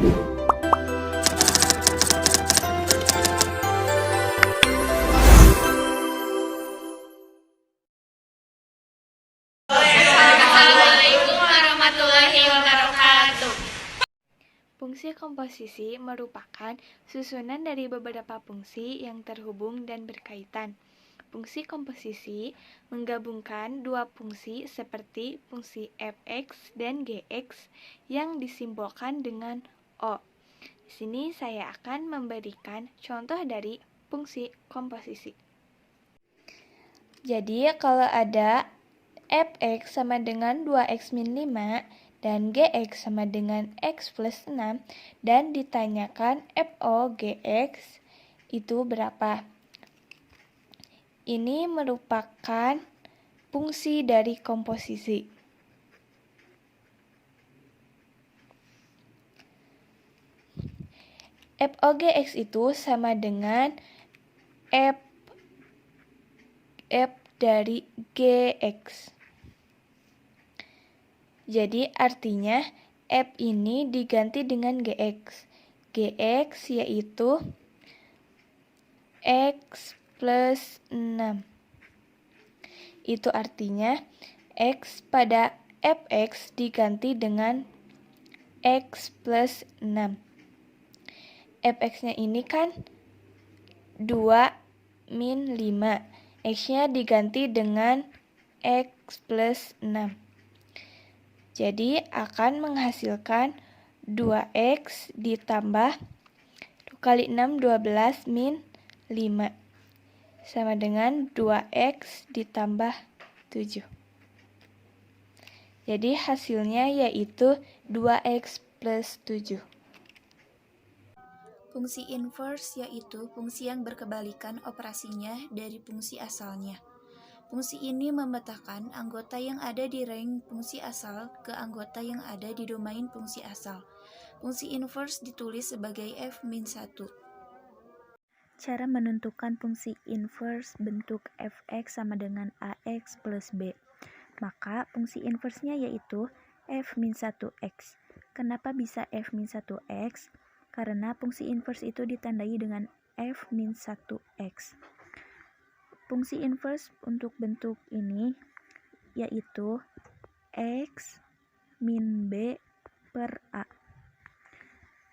Assalamualaikum warahmatullahi wabarakatuh. Fungsi komposisi merupakan susunan dari beberapa fungsi yang terhubung dan berkaitan. Fungsi komposisi menggabungkan dua fungsi seperti fungsi f(x) dan g(x) yang disimbolkan dengan O. Di sini saya akan memberikan contoh dari fungsi komposisi. Jadi kalau ada f(x) sama dengan 2x min 5 dan gx sama dengan x plus 6 dan ditanyakan FO gx itu berapa. Ini merupakan fungsi dari komposisi. FO gx itu sama dengan f dari gx. Jadi artinya f ini diganti dengan gx. Gx yaitu x plus 6. Itu artinya x pada fx diganti dengan x plus 6. Fx-nya ini kan 2 min 5. X-nya diganti dengan x plus 6. Jadi akan menghasilkan 2x ditambah 2 kali 6 12 min 5 sama dengan 2x ditambah 7. Jadi hasilnya yaitu 2x plus 7. Fungsi inverse yaitu fungsi yang berkebalikan operasinya dari fungsi asalnya. Fungsi ini memetakan anggota yang ada di range fungsi asal ke anggota yang ada di domain fungsi asal. Fungsi inverse ditulis sebagai f-1. Cara menentukan fungsi inverse bentuk fx sama dengan ax plus b. Maka fungsi inverse-nya yaitu f-1x. Kenapa bisa f-1x? Karena fungsi inverse itu ditandai dengan f-1x. Fungsi inverse untuk bentuk ini yaitu x min b per a.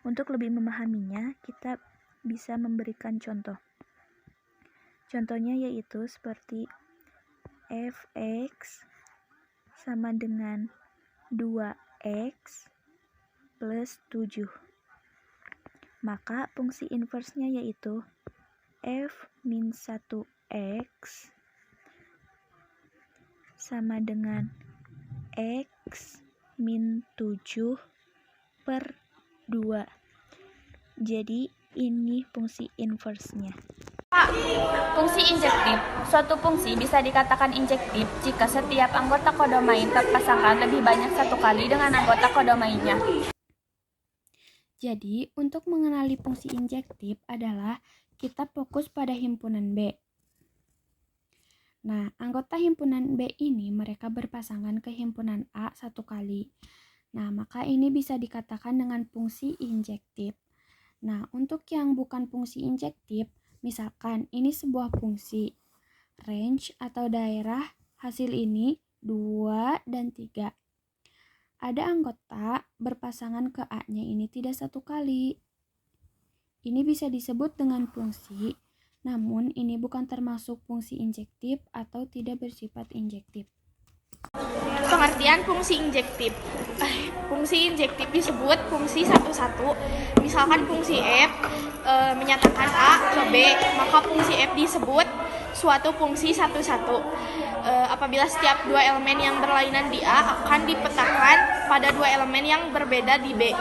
Untuk lebih memahaminya, kita bisa memberikan contoh. Contohnya yaitu seperti fx sama dengan 2x plus 7. Maka fungsi inverse-nya yaitu f-1x sama dengan x min 7 per 2. Jadi ini fungsi inverse-nya. Fungsi injektif. Suatu fungsi bisa dikatakan injektif jika setiap anggota kodomain terpasangkan lebih banyak satu kali dengan anggota kodomainnya. Jadi, untuk mengenali fungsi injektif adalah kita fokus pada himpunan B. Nah, anggota himpunan B ini mereka berpasangan ke himpunan A satu kali. Nah, maka ini bisa dikatakan dengan fungsi injektif. Nah, untuk yang bukan fungsi injektif, misalkan ini sebuah fungsi range atau daerah hasil ini 2 dan 3. Ada anggota berpasangan ke A-nya ini tidak satu kali. Ini bisa disebut dengan fungsi, namun ini bukan termasuk fungsi injektif atau tidak bersifat injektif. Pengertian fungsi injektif. Fungsi injektif disebut fungsi satu-satu. Misalkan fungsi f menyatakan A ke B, maka fungsi f disebut suatu fungsi satu-satu. Apabila setiap dua elemen yang berlainan di A akan dipetakan pada dua elemen yang berbeda di B.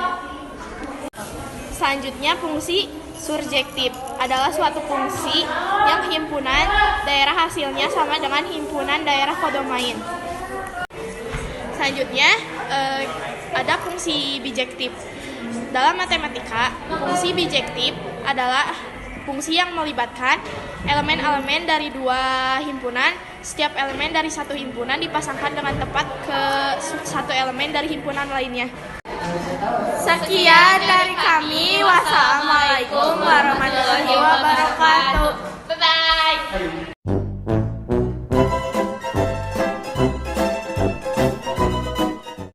Selanjutnya, fungsi surjektif adalah suatu fungsi yang himpunan daerah hasilnya sama dengan himpunan daerah kodomain. Selanjutnya, ada fungsi bijektif. Dalam matematika, fungsi bijektif adalah fungsi yang melibatkan elemen-elemen dari dua himpunan. Setiap elemen dari satu himpunan dipasangkan dengan tepat ke satu elemen dari himpunan lainnya. Sekian dari kami.